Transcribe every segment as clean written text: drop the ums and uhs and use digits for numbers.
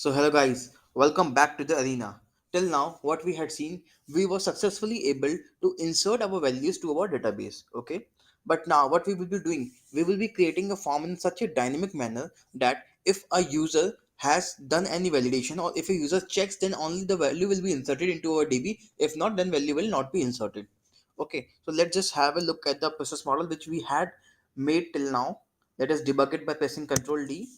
So hello guys, welcome back to the arena. Till now, what we had seen, we were successfully able to insert our values to our database. Okay, but now what we will be doing, we will be creating a form in such a dynamic manner that if a user has done any validation or if a user checks, then only the value will be inserted into our DB. If not, then value will not be inserted. Okay, so let's just have a look at the process model which we had made till now. Let us debug it by pressing Ctrl D.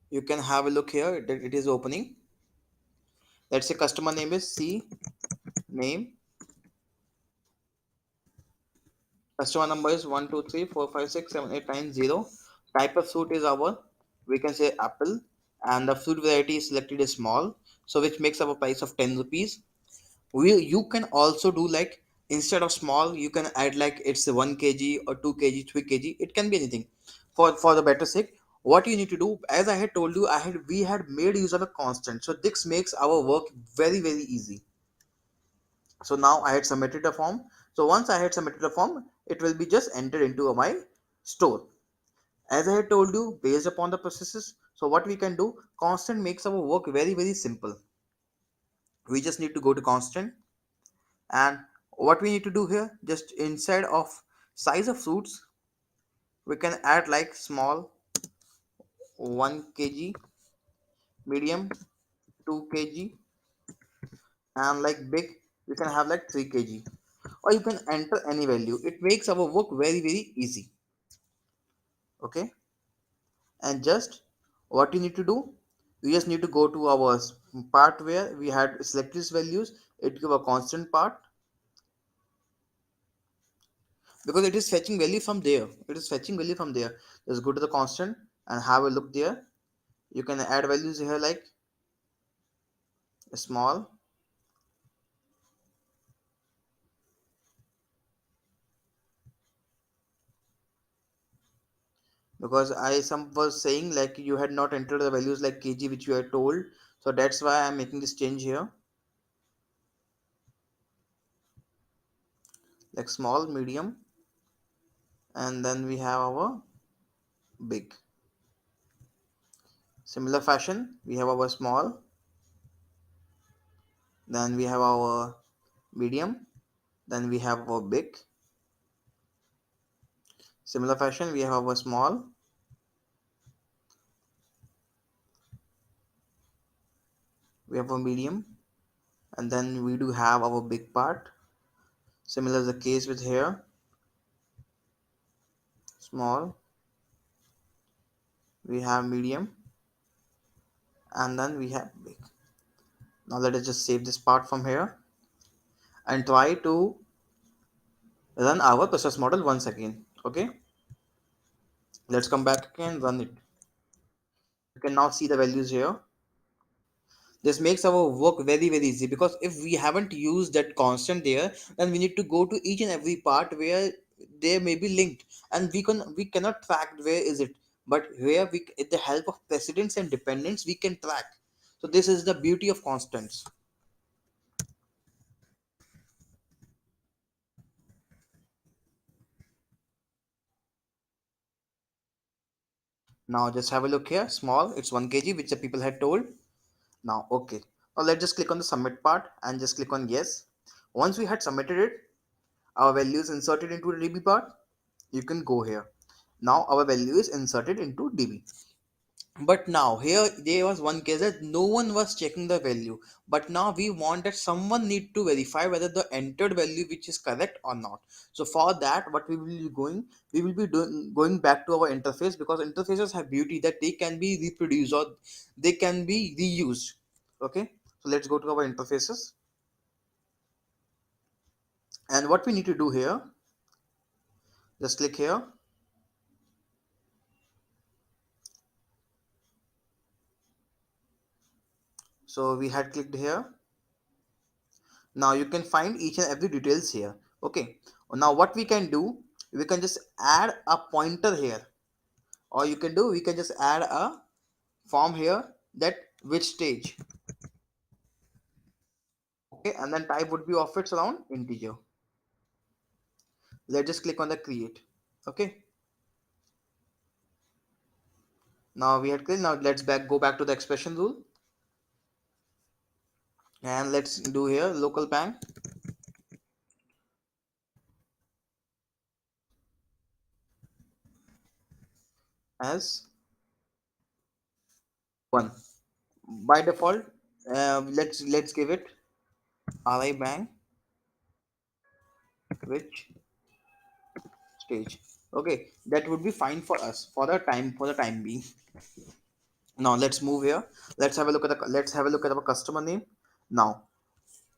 You can have a look here that it is opening. Let's say customer name is C name. Customer number is 123456789 Type of fruit is our, we can say apple, and the fruit variety is selected is small, so which makes our price of 10 rupees. You can also do like, instead of small you can add like it's a 1 kg or 2 kg 3 kg, it can be anything. For the better sake, what you need to do, as I had told you, we had made use of a constant, so this makes our work very easy. So now I had submitted a form. So once I had submitted a form, it will be just entered into my store. As I had told you, based upon the processes, so what we can do, constant makes our work very simple. We just need to go to constant, and what we need to do here, just inside of size of fruits, we can add like small 1 kg, medium 2 kg, and like big we can have like 3 kg, or you can enter any value. It makes our work very easy. Okay, and just what you need to do, you just need to go to our part where we had selected these values. It give a constant part, because it is fetching value from there. Just go to the constant and have a look there. You can add values here like small, because I some was saying like you had not entered the values like kg which you had told, so that's why I'm making this change here, like small, medium, and then we have our big. Similar fashion, we have our small, then we have our medium, then we have our big. Similar fashion, we have our small, we have a medium, and then we do have our big part. Similar is the case with here, small, we have medium, and then we have big. Now let us just save this part from here and try to run our process model once again. Okay, let's come back and run it. You can now see the values here. This makes our work very easy, because if we haven't used that constant there, then we need to go to each and every part where they may be linked, and we cannot track where is it. But where we, with the help of precedents and dependents, we can track. So this is the beauty of constants. Now just have a look here, small, it's 1 kg which the people had told. Now okay, now let's just click on the submit part and just click on yes. Once we had submitted it, our value is inserted into the db part. You can go here. Now our value is inserted into db. But now here there was one case that no one was checking the value, but now we want that someone need to verify whether the entered value which is correct or not. So for that, what we will be doing, going back to our interface, because interfaces have beauty that they can be reproduced or they can be reused. Okay, so let's go to our interfaces, and what we need to do here, just click here. So we had clicked here. Now you can find each and every details here. Okay, now what we can do, we can just add a pointer here, or you can do, we can just add a form here, that which stage. Okay, and then type would be of its around integer. Let's just click on the create. Okay, Now we had clear. Now let's go back to the expression rule, and let's do here local bank as 1. By default, let's give it RI bank which stage. Okay, that would be fine for us for the time being. Now let's move here. Let's have a look at our customer name. Now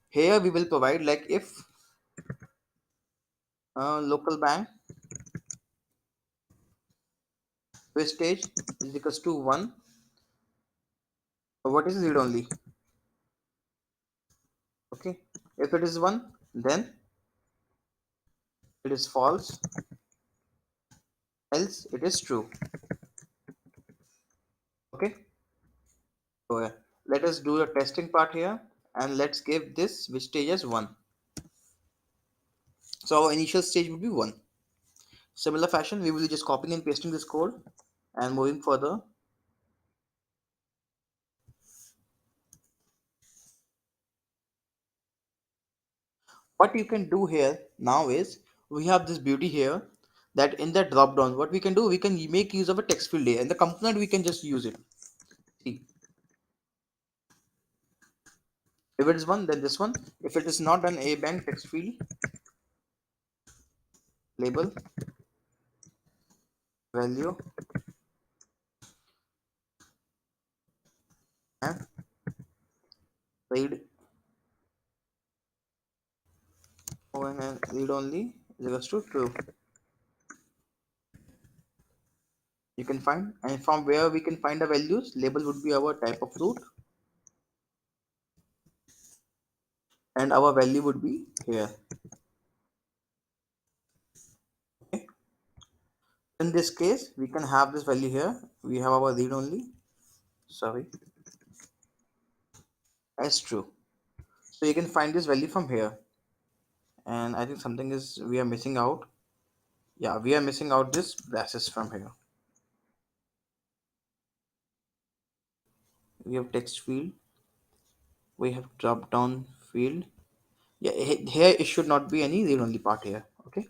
here we will provide like if local bank wastage is equals to 1. What is read only? Okay, if it is 1, then it is false, else it is true. Okay, so let us do the testing part here, and let's give this which stage as 1. So our initial stage would be 1. Similar fashion, we will be just copying and pasting this code and moving further. What you can do here now is we have this beauty here that in the drop down, what we can do, we can make use of a text field here. In the component, we can just use it. See, if it is 1, then this one. If it is not, then a bank text field label value and read and read only is equals to true. You can find, and from where we can find the values, label would be our type of root, and our value would be here. Okay. In this case, we can have this value here. We have our read only, sorry, as true. So you can find this value from here. And I think something is we are missing out. Yeah, we are missing out this braces from here. We have text field, we have drop down field. Yeah, here it should not be any read only part here. Okay,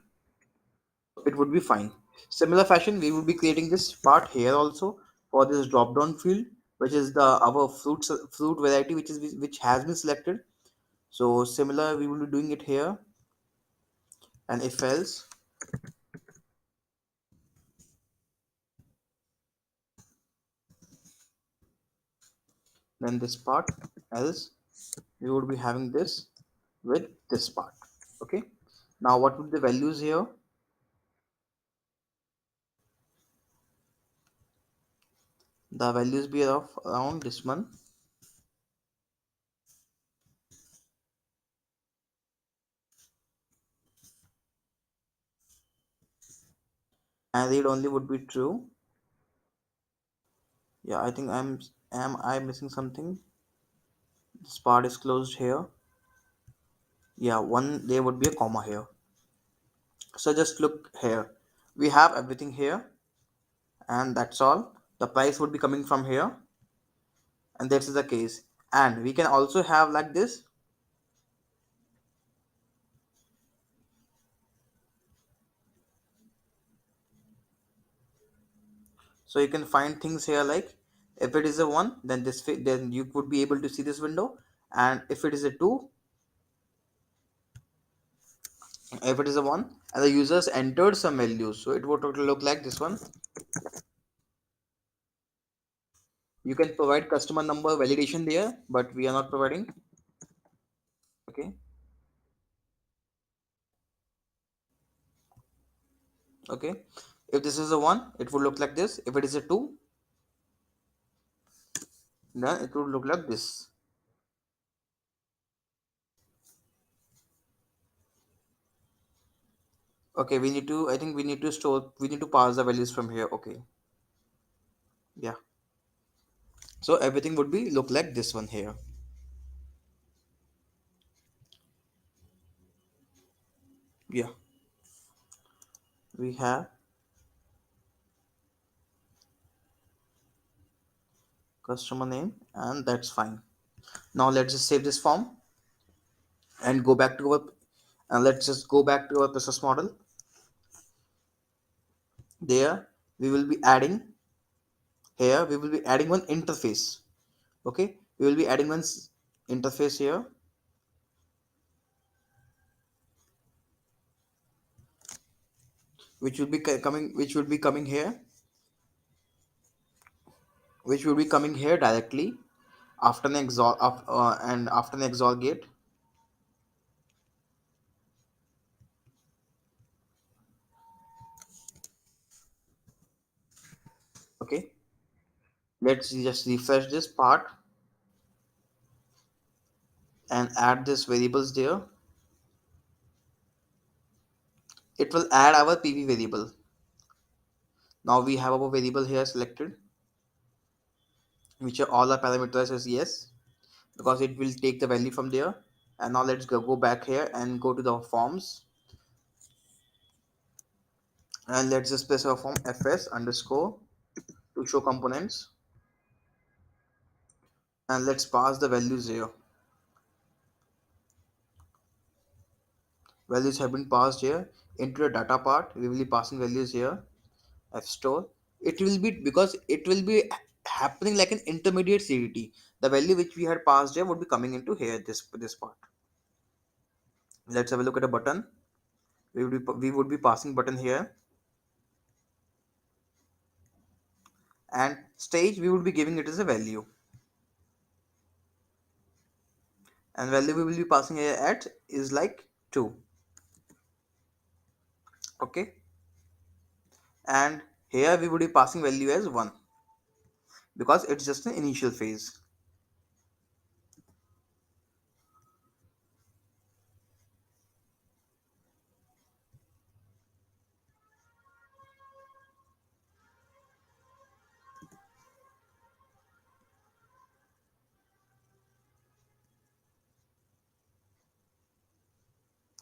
it would be fine. Similar fashion, we will be creating this part here also for this drop down field, which is the our fruit variety which has been selected. So similar, we will be doing it here, and if else, then this part else we would be having this with this part. Okay, now what would the values here? The values be of around this one, and read only would be true. Yeah, I think am I missing something? This part is closed here. Yeah, one there would be a comma here. So just look here, we have everything here, and that's all. The price would be coming from here, and this is the case. And we can also have like this. So you can find things here like if it is a 1, then then you would be able to see this window, and if it is a 2, if it is a 1 and the users entered some values, so it would look like this one. You can provide customer number validation there, but we are not providing. Okay, okay, if this is a 1, it would look like this. If it is a 2, then it would look like this. Okay, we need to, I think we need to store, we need to pass the values from here. Okay, yeah, so everything would be look like this one here. Yeah, we have customer name, and that's fine. Now let's just save this form and go back to our, and let's just go back to our process model. There we will be adding, here we will be adding one interface. Okay, we will be adding one interface here, which will be coming, here, which will be coming here directly after an exhaust and after an exhaust gate. Okay, let's just refresh this part and add this variables there. It will add our PV variable. Now we have our variable here selected, which are all our parameters as yes, because it will take the value from there. And now let's go back here and go to the forms, and let's just press our form fs underscore to show components, and let's pass the values here. Values have been passed here into the data part. We will be passing values here. F store. It will be, because it will be happening like an intermediate CDT. The value which we had passed here would be coming into here, this part. Let's have a look at a button. We would be passing button here, and stage we would be giving it as a value, and value we will be passing here at is like 2. Okay, and here we would be passing value as 1, because it's just an initial phase.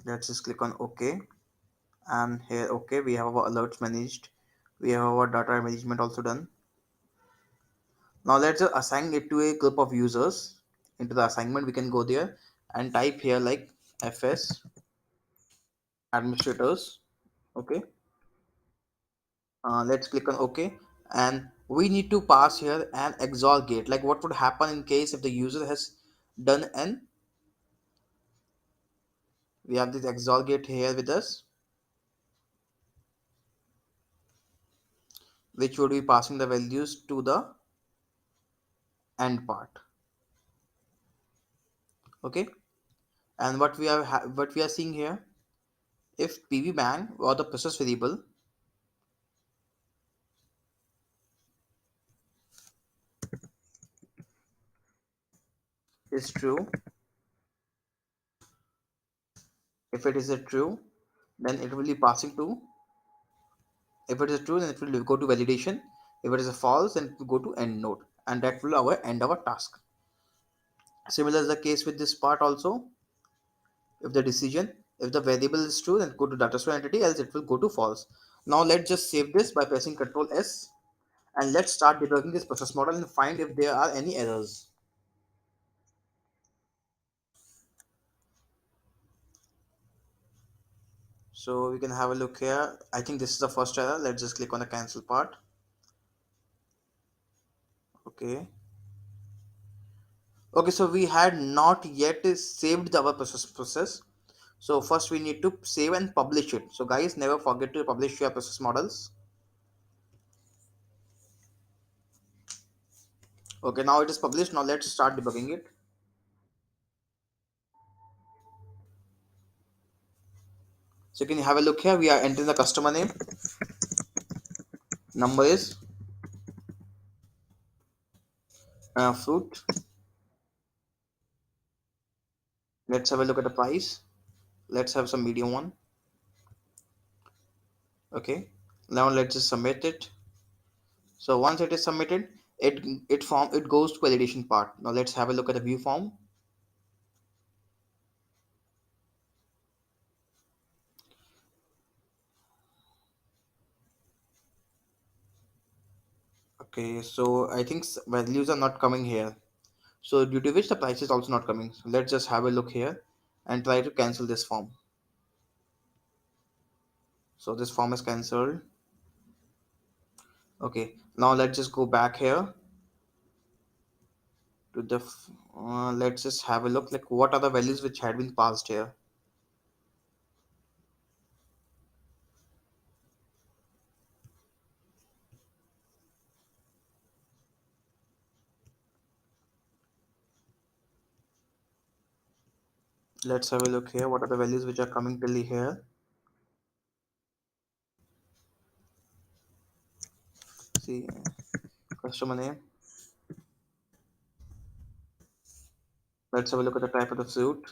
Let's just click on OK, and here OK, we have our alerts managed, we have our data management also done. Now let's just assign it to a group of users. Into the assignment we can go there and type here like fs administrators. Okay, let's click on OK, and we need to pass here an XOR gate. Like what would happen in case if the user has done an, we have this XOR gate here with us, which would be passing the values to the end part. Okay, and what we are seeing here, if PV bang or the process variable is true, if it is a true, then it will be passing to, if it is true, then it will go to validation. If it is a false, then it will go to end node, and that will end our task. Similar is the case with this part also. If the decision, if the variable is true, then go to data store entity, else it will go to false. Now let's just save this by pressing Ctrl S, and let's start debugging this process model and find if there are any errors. So we can have a look here. I think this is the first error. Let's just click on the cancel part. Okay. Okay, so we had not yet saved our process. So first we need to save and publish it. So guys, never forget to publish your process models. Okay, now it is published. Now let's start debugging it. So can you have a look here? We are entering the customer name. Number is fruit. Let's have a look at the price. Let's have some medium one. Okay. Now let's just submit it. So once it is submitted, it goes to validation part. Now let's have a look at the view form. Okay, so I think values are not coming here. So due to which the price is also not coming. So let's just have a look here and try to cancel this form. So this form is cancelled. Okay, now let's just go back here to the. Let's just have a look like what are the values which had been passed here. Let's have a look here. What are the values which are coming till here? See, customer name. Let's have a look at the type of the suit.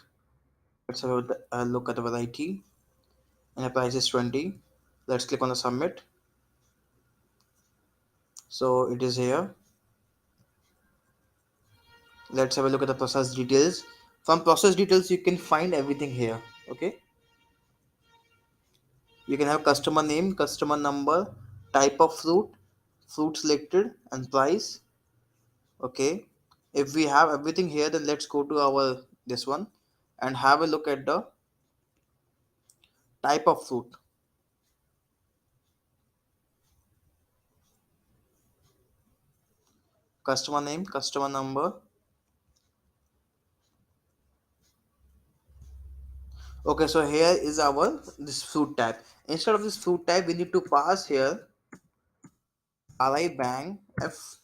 Let's have a look at the variety. And the price is 20. Let's click on the submit. So it is here. Let's have a look at the process details. From process details you can find everything here. Okay, you can have customer name, customer number, type of fruit, fruit selected, and price. Okay, if we have everything here, then let's go to our this one and have a look at the type of fruit. Customer name, customer number. Okay, so here is our this fruit type. Instead of this fruit type, we need to pass here ri bang f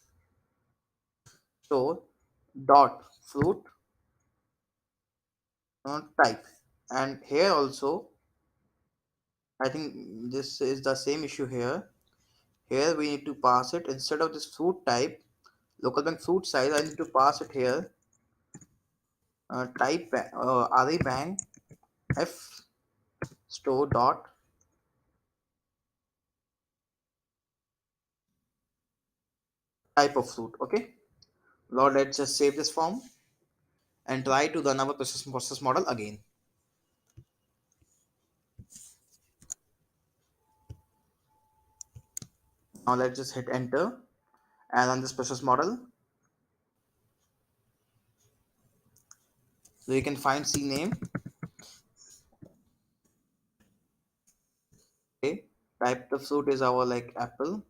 store dot fruit type. And here also I think this is the same issue here. Here we need to pass it instead of this fruit type, local bank fruit size. I need to pass it here. Type RA bank F store dot type of fruit. Okay. Now let's just save this form and try to run our process model again. Now let's just hit enter and run this process model. So you can find C name. Okay. Type of fruit is our like apple.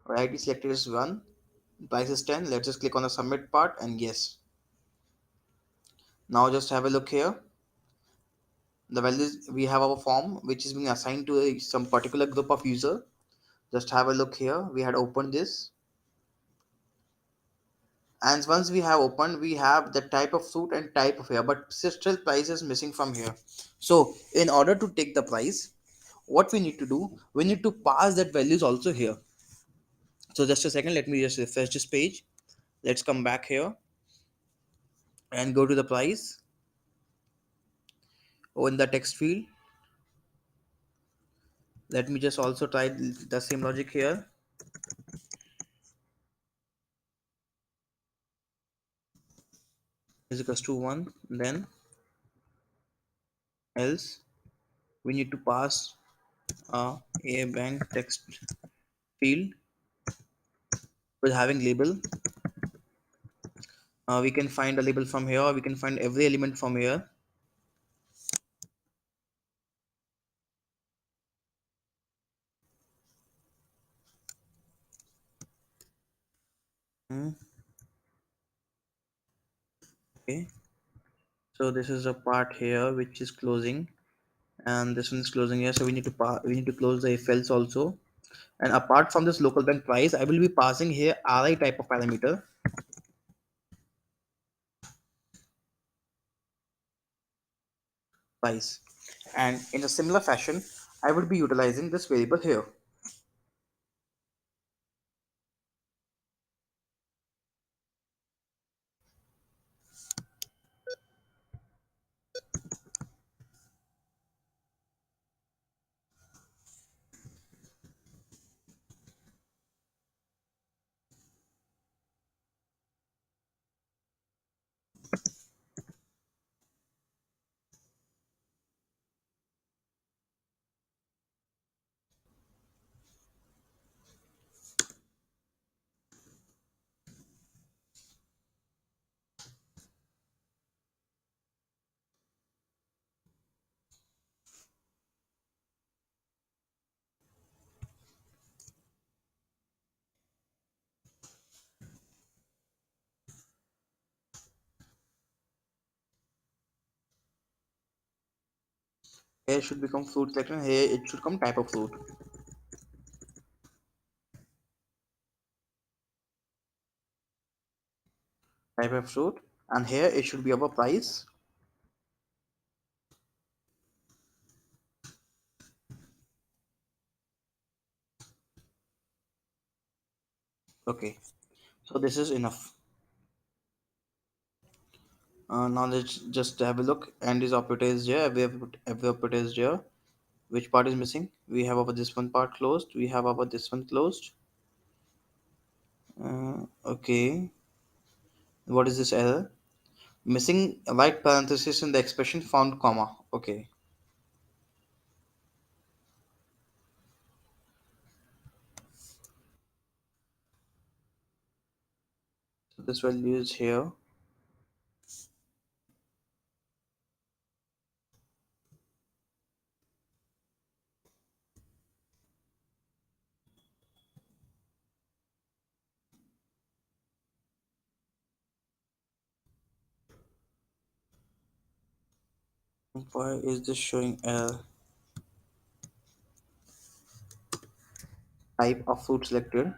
Variety selected is 1. Price is 10. Let's just click on the submit part and yes. Now just have a look here. The values we have our form which is being assigned to some particular group of user. Just have a look here. We had opened this, and once we have opened, we have the type of fruit and type of here, but still price is missing from here. So in order to take the price, what we need to do, we need to pass that values also here. So just a second, let me just refresh this page. Let's come back here and go to the price. Oh, in the text field, let me just also try the same logic here. Is equals to 1, then else we need to pass a bank text field with having label. We can find a label from here. We can find every element from here. Hmm, okay, so this is a part here which is closing, and this one is closing here. So we need to we need to close the if else also. And apart from this local bank price, I will be passing here ri type of parameter price, and in a similar fashion, I would be utilizing this variable here. Here should become fruit selection. Here it should come type of fruit. Type of fruit. And here it should be our price. Okay. So this is enough. Now let's just have a look. And this operator is here. Every operator is here. Which part is missing? We have our this one part closed. We have our this one closed. Okay. What is this error? Missing a right parenthesis in the expression found comma. Okay. So this value is here. Why is this showing error? Type of fruit selected.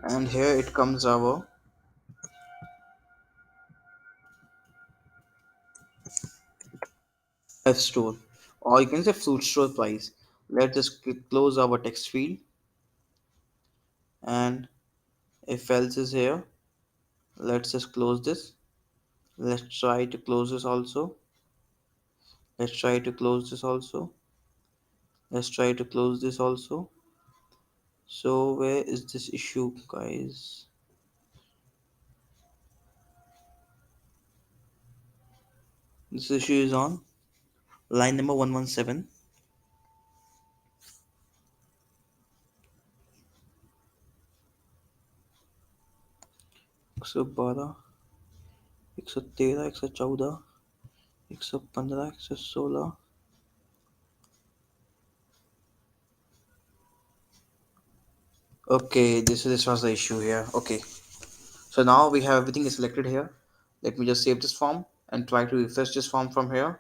And here it comes our F store. Or you can say fruit store price. Let's just close our text field. And if else is here, let's just close this. Let's try to close this also. Let's try to close this also. Let's try to close this also. So where is this issue, guys? This issue is on line number 117. 112, 113, 114, 115, 116. Okay, this was the issue here. Okay, so now we have everything is selected here. Let me just save this form and try to refresh this form from here.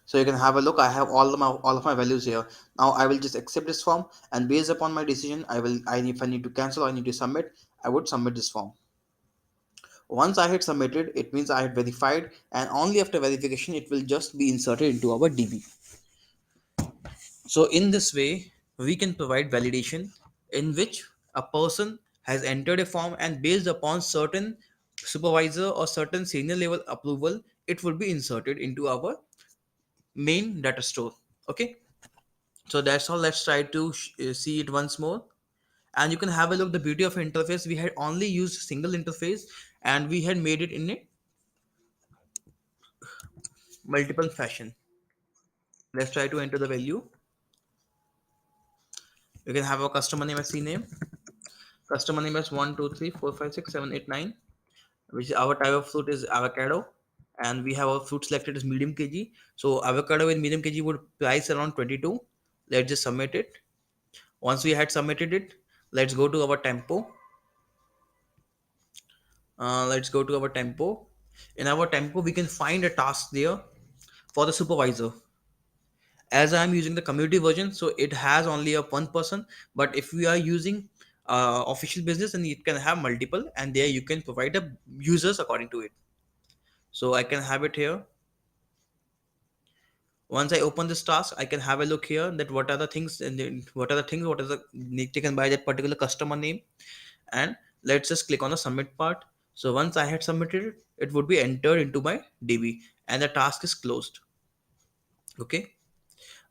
So you can have a look. I have all of my values here. Now I will just accept this form, and based upon my decision, if I need to cancel or I need to submit, I would submit this form. Once I hit submitted, it means I had verified, and only after verification it will just be inserted into our DB. So in this way, we can provide validation in which a person has entered a form, and based upon certain supervisor or certain senior level approval, it will be inserted into our main data store. Okay, so that's all. Let's try to see it once more, and you can have a look. The beauty of interface, we had only used single interface, and we had made it in a multiple fashion. Let's try to enter the value. You can have a customer name as CNAME. Customer name is 1 2 3 4 5 6 7 8 9, which our type of fruit is avocado, and we have our fruit selected as medium kg. So avocado in medium kg would price around 22. Let's just submit it. Once we had submitted it, let's go to our tempo. Let's go to our tempo. In our tempo, we can find a task there for the supervisor. As I'm using the community version, so it has only a one person. But if we are using official business, and it can have multiple, and there you can provide the users according to it. So I can have it here. Once I open this task, I can have a look here that what are the things, and then what is the need taken by that particular customer name. And let's just click on the submit part. So once I had submitted it, it would be entered into my DB, and the task is closed. Okay,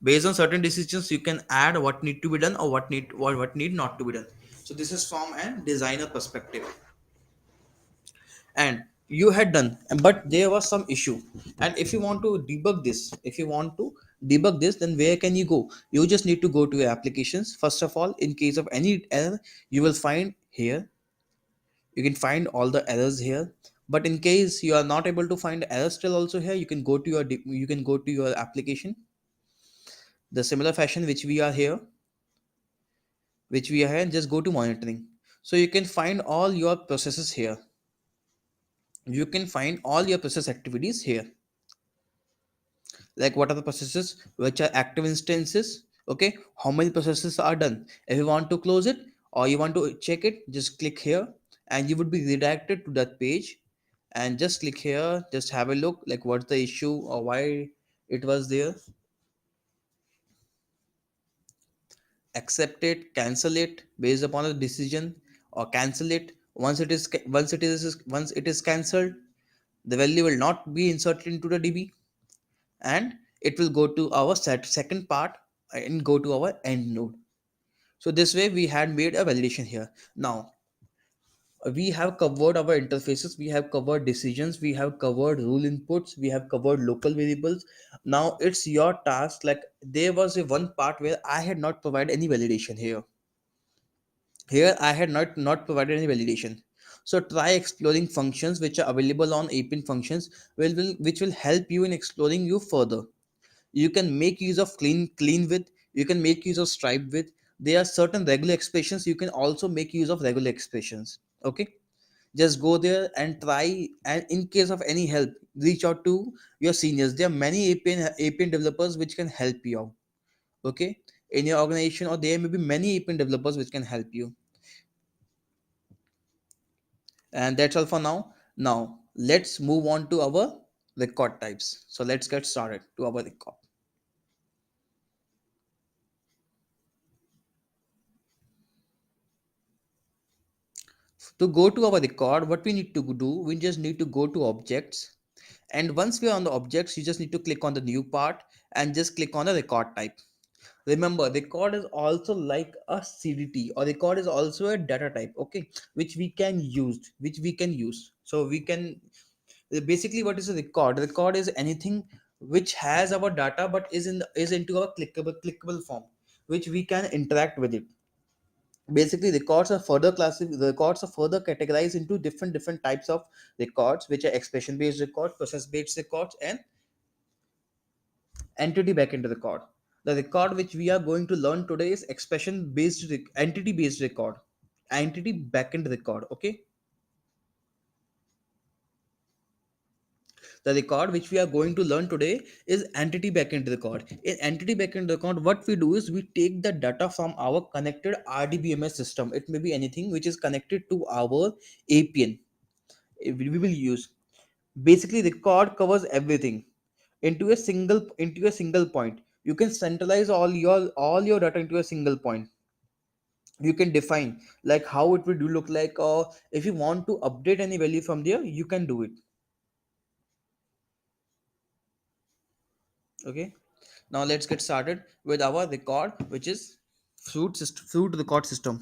based on certain decisions, you can add what need to be done, or what need not to be done. So this is from a designer perspective. And you had done, but there was some issue. And if you want to debug this, then where can you go? You just need to go to your applications. First of all, in case of any error, you will find here, you can find all the errors here. But in case you are not able to find errors still also here, you can go to your application, the similar fashion which we are here. which we are here, and just go to monitoring. So you can find all your processes here. You can find all your process activities here, like what are the processes which are active instances. Okay, how many processes are done. If you want to close it or you want to check it, just click here and you would be redirected to that page. And just click here, just have a look like what's the issue or why it was there. Accept it, cancel it based upon a decision, or cancel it. Once it is cancelled, the value will not be inserted into the db, and it will go to our second part and go to our end node. So this way we had made a validation here. Now we have covered our interfaces, we have covered decisions, we have covered rule inputs, we have covered local variables. Now it's your task. Like there was a one part where I had not provided any validation here. Here I had not provided any validation. So try exploring functions which are available on Appian functions, which will help you in exploring you further. You can make use of clean with, you can make use of stripe with. There are certain regular expressions, you can also make use of regular expressions. Okay, just go there and try, and in case of any help, reach out to your seniors. There are many Appian developers which can help you out. Okay, in your organization, or there may be many Appian developers which can help you. And that's all for now. Let's move on to our record types. So let's get started to our record. To go to our record, what we need to do, we just need to go to objects. And once we are on the objects, you just need to click on the new part and just click on the record type. Remember, record is also like a CDT, or record is also a data type. Okay, which we can use. So we can basically, what is a record? Record is anything which has our data but is into a clickable form, which we can interact with it. Basically, records are further categorized into different types of records, which are expression based record, process based records, and entity backend record. The record which we are going to learn today is expression based entity based record, entity backend record. Okay, the record which we are going to learn today is entity backend record. In entity backend record, what we do is we take the data from our connected RDBMS system. It may be anything which is connected to our Appian. We will use, basically record covers everything into a single point. You can centralize all your data into a single point. You can define like how it will do look like, or if you want to update any value from there, you can do it. Okay, now let's get started with our record, which is fruit record system.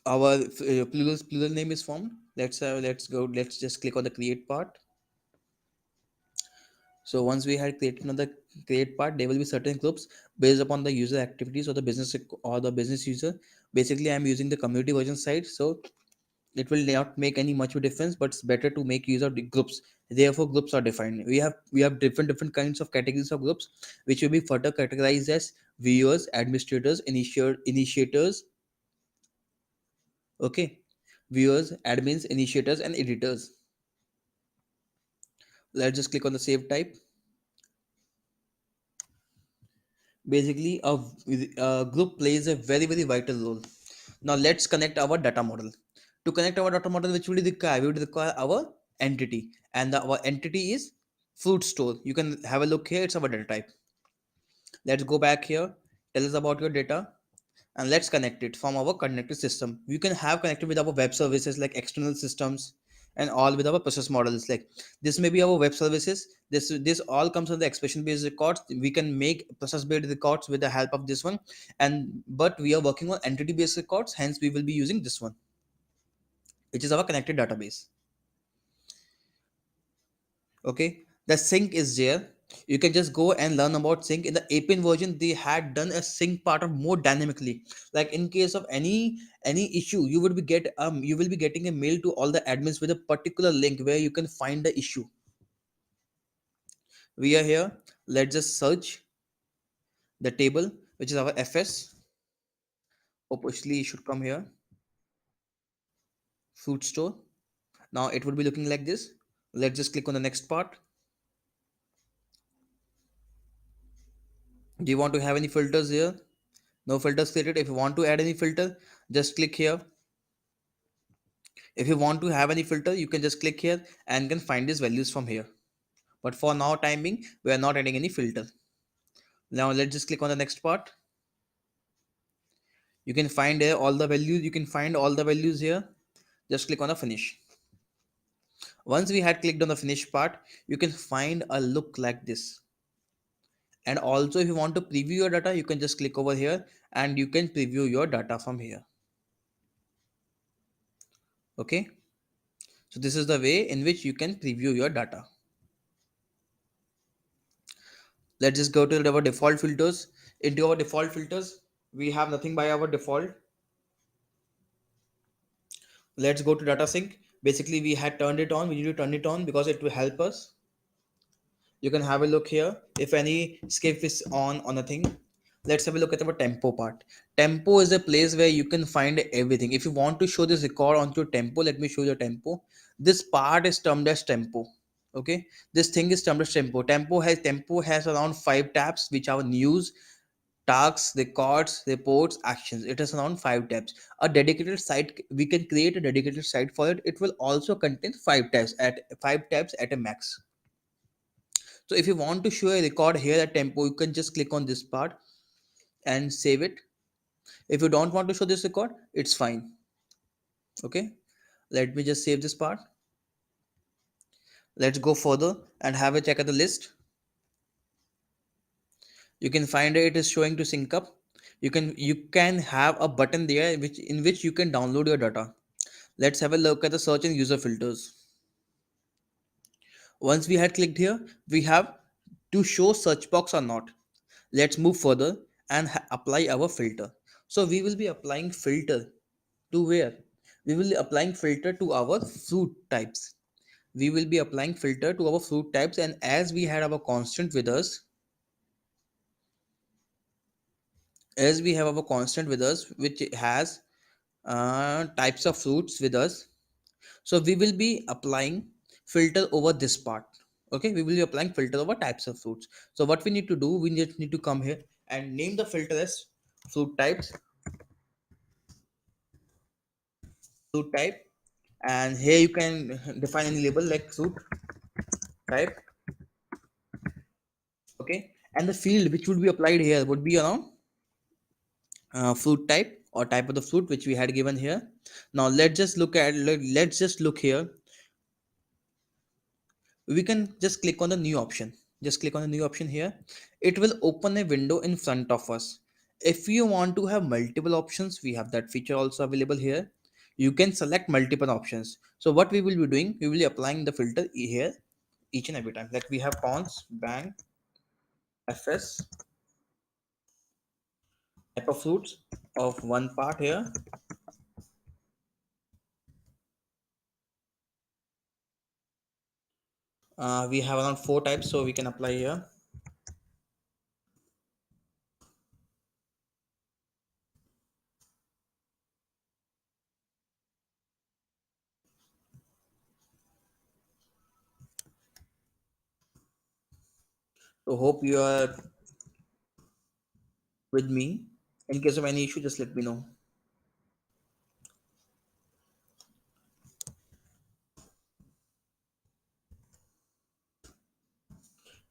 Our plural name is formed. Let's just click on the create part. So once we had created another create part, there will be certain groups based upon the user activities or the business user. Basically, I'm using the community version side, so it will not make any much of a difference, but it's better to make use of the groups. Therefore, groups are defined. We have different kinds of categories of groups, which will be further categorized as viewers, administrators, initiators. Okay, viewers, admins, initiators, and editors. Let's just click on the save type. Basically, a group plays a very vital role. Now let's connect our data model. To connect our data model, which will require, we would require our entity, and our entity is fruit store. You can have a look here, it's our data type. Let's go back here, tell us about your data, and let's connect it from our connected system. You can have connected with our web services like external systems, and all with our process models. Like this may be our web services. This all comes on the expression based records. We can make process based records with the help of this one, and but we are working on entity based records. Hence, we will be using this one, which is our connected database. Okay, the sync is there. You can just go and learn about sync. In the Appian version, they had done a sync part of more dynamically. Like in case of any issue, you will be getting a mail to all the admins with a particular link where you can find the issue. We are here. Let's just search the table, which is our FS. Obviously, it should come here. Fruit store. Now it would be looking like this. Let's just click on the next part. Do you want to have any filters here? No filters created. If you want to add any filter, just click here. If you want to have any filter, you can just click here and can find these values from here. But for now timing, we are not adding any filter. Now let's just click on the next part. You can find here all the values. You can find all the values here. Just click on the finish. Once we had clicked on the finish part, you can find a look like this. And also if you want to preview your data, you can just click over here and you can preview your data from here. Okay. So this is the way in which you can preview your data. Let's just go to our default filters. Into our default filters, we have nothing by our default. Let's go to data sync. Basically we had turned it on. We need to turn it on because it will help us. You can have a look here if any skip is on a thing. Let's have a look at our tempo part. Tempo is a place where you can find everything. If you want to show this record onto tempo, let me show you tempo. This part is termed as tempo. Okay, this thing is termed as tempo. Tempo has around 5 tabs, which are news, tasks, records, reports, actions. It has around 5 tabs. A dedicated site, we can create a dedicated site for it. It will also contain 5 tabs at a max. So if you want to show a record here at tempo, you can just click on this part and save it. If you don't want to show this record, it's fine. Okay, let me just save this part. Let's go further and have a check at the list. You can find it is showing to sync up. You can have a button there which you can download your data. Let's have a look at the search and user filters. Once we had clicked here, we have to show search box or not. Let's move further and apply our filter. So we will be applying filter to where? We will be applying filter to our fruit types. We will be applying filter to our fruit types, and as we had our constant with us, as we have our constant with us, which has types of fruits with us, so we will be applying filter over this part. Okay, we will be applying filter over types of fruits. So what we need to do, we need to come here and name the filter as fruit types, fruit type, and here you can define any label like fruit type. Okay, and the field which would be applied here would be around fruit type or type of the fruit which we had given here. Now let's just look here. We can just click on the new option. Just click on the new option here. It will open a window in front of us. If you want to have multiple options, we have that feature also available here. You can select multiple options. So what we will be doing, we will be applying the filter here each and every time. Like we have cons bang fs type of fruits of one part here. We have around 4 types, so we can apply here. So hope you are with me. In case of any issue, just let me know.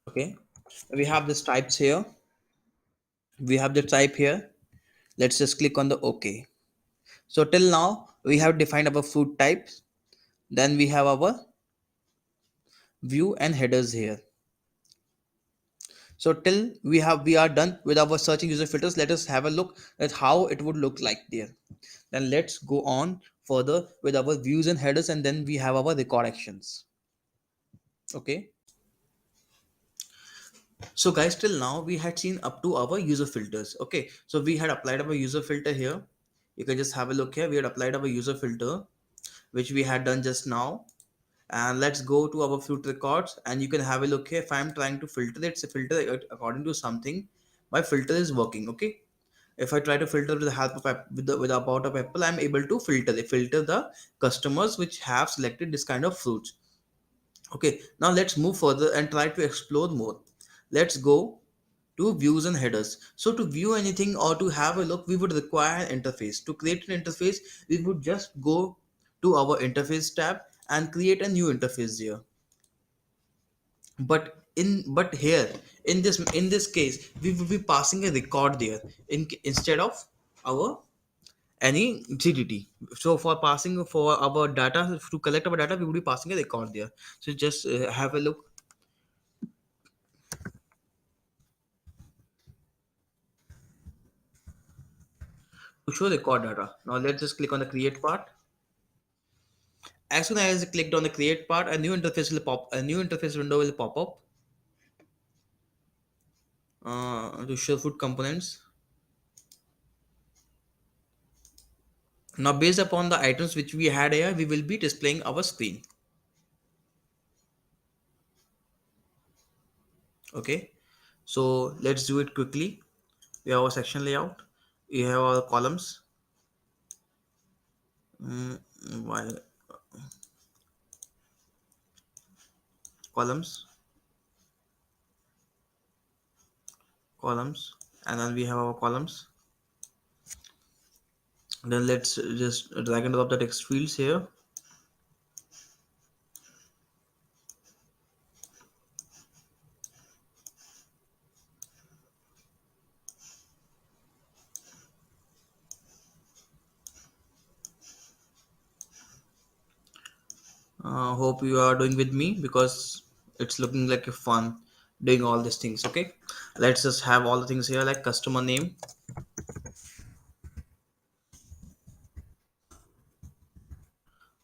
Okay, we have this types here. We have the type here. Let's just click on the OK. So till now we have defined our fruit types. Then we have our view and headers here. So till we are done with our searching user filters. Let us have a look at how it would look like there. Then let's go on further with our views and headers, and then we have our record actions. Okay, so guys, till now we had seen up to our user filters. Okay, so we had applied our user filter here. You can just have a look here. We had applied our user filter, which we had done just now. And let's go to our fruit records, and you can have a look here. If I'm trying to filter it, so filter it according to something, my filter is working. Okay, if I try to filter with the help of with the about of Apple, I'm able to filter the customers which have selected this kind of fruits. Okay, now let's move further and try to explore more. Let's go to views and headers. So to view anything or to have a look, we would require an interface. To create an interface, we would just go to our interface tab and create a new interface here. But here in this case, we will be passing a record there instead of our any GDT. So for passing for our data, to collect our data, we will be passing a record there. So just have a look to show record data. Now let's just click on the create part. As soon as I clicked on the create part, a new interface window will pop up to show food components. Now based upon the items which we had here, we will be displaying our screen. Okay, so let's do it quickly. We have our section layout. We have our columns. Mm, why columns, columns, and then we have our columns. Then let's just drag and drop the text fields here. Hope you are doing with me because it's looking like a fun doing all these things. Okay, let's just have all the things here like customer name.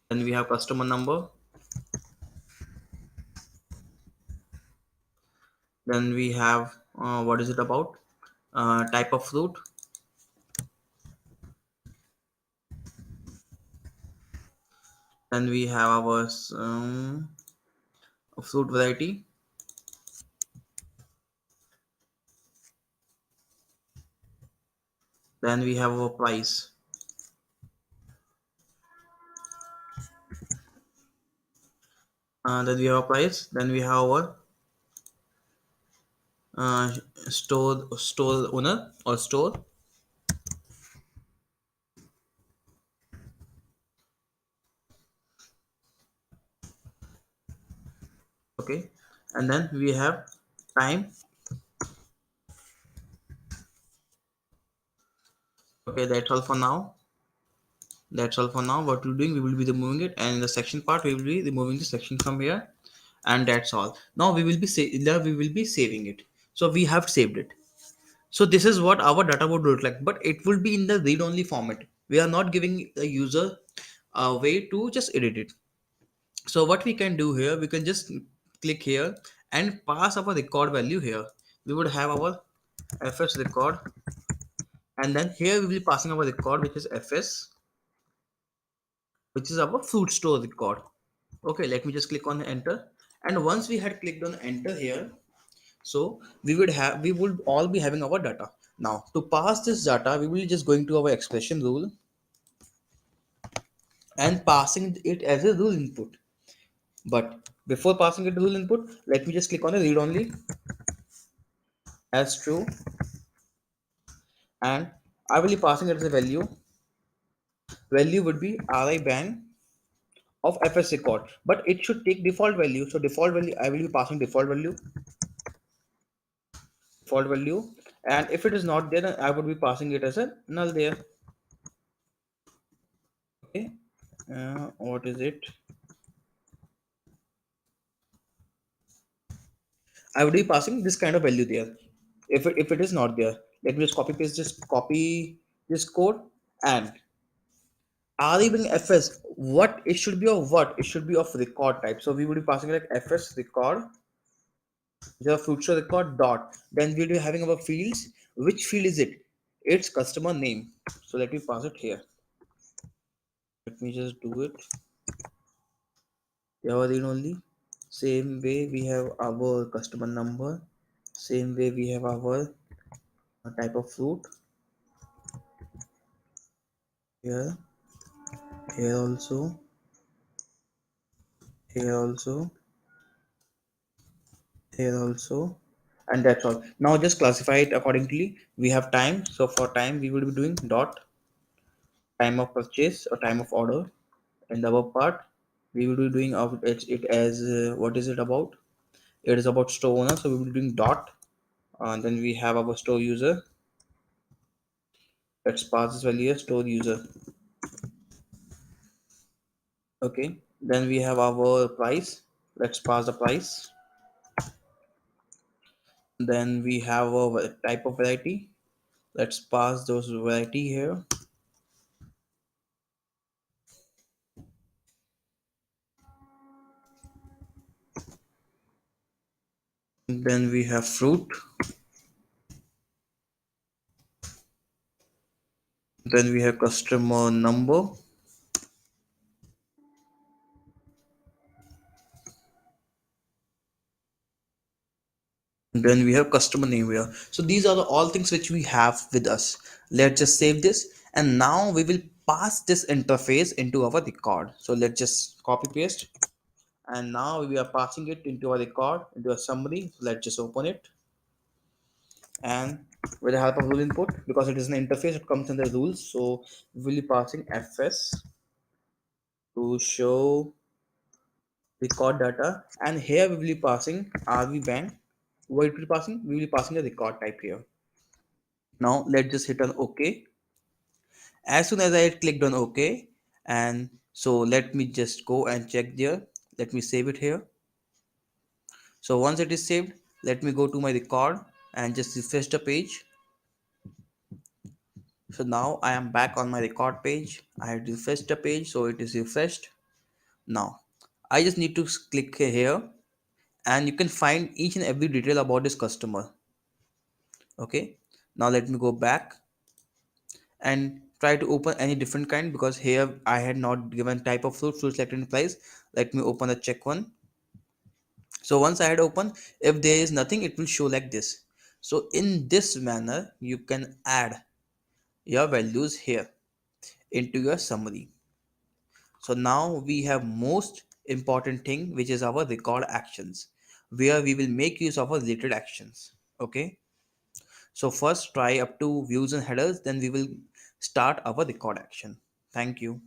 Then we have customer number. Then we have what is it about? Type of fruit. Then we have our fruit variety. Then we have our price. Then we have our price. Then we have our uh, store owner or store. Okay, and then we have time. Okay, that's all for now. That's all for now. What we're doing, we will be removing it, and in the section part, we will be removing the section from here, and that's all. Now we will be saving it. So we have saved it. So this is what our data would look like, but it will be in the read-only format. We are not giving the user a way to just edit it. So what we can do here, we can just click here and pass our record value here. We would have our fs record, and then here we will be passing our record, which is fs, which is our fruit store record. Okay, let me just click on enter. And once we had clicked on enter here, so we would all be having our data. Now to pass this data, we will just going to our expression rule and passing it as a rule input. But before passing it rule input, let me just click on the read only as true, and I will be passing it as a value. Value would be ri bang of fs record, but it should take default value. So default value, I will be passing default value, and if it is not there, then I would be passing it as a null there. Okay, what is it? I would be passing this kind of value there. If it is not there, let me just copy this code, and are even fs, what it should be of what it should be of record type. So we would be passing like fs record, the future record dot. Then we'll be having our fields. Which field is it? It's customer name. So let me pass it here. Let me just do it. Java read only. Same way we have our customer number. Same way we have our type of fruit here, here also, here also, here also, and that's all. Now just classify it accordingly. We have time, so for time we will be doing dot time of purchase or time of order. In the above part, we will be doing it as what is it about? It is about store owner, so we will be doing dot. And then we have our store user. Let's pass this value as store user. Okay. Then we have our price. Let's pass the price. Then we have a type of variety. Let's pass those variety here. Then we have fruit. Then we have customer number. Then we have customer name here. So these are the all things which we have with us. Let's just save this, and now we will pass this interface into our record. So let's just copy paste, and now we are passing it into our record, into a summary. Let's just open it, and with the help of rule input, because it is an interface, it comes under rules. So we will be passing fs to show record data, and here we will be passing rv bank. What it will be passing? We will be passing a record type here. Now let's just hit on OK. As soon as I clicked on OK, and so let me just go and check there. Let me save it here. So once it is saved, let me go to my record and just refresh the page. So now I am back on my record page. I had refreshed the page, so it is refreshed. Now I just need to click here, and you can find each and every detail about this customer. Okay. Now let me go back and try to open any different kind, because here I had not given type of fruit selected in price. Let me open the check one. So once I had opened, if there is nothing, it will show like this. So in this manner, you can add your values here into your summary. So now we have most important thing, which is our record actions, where we will make use of our related actions. Okay. So first try up to views and headers, then we will start our record action. Thank you.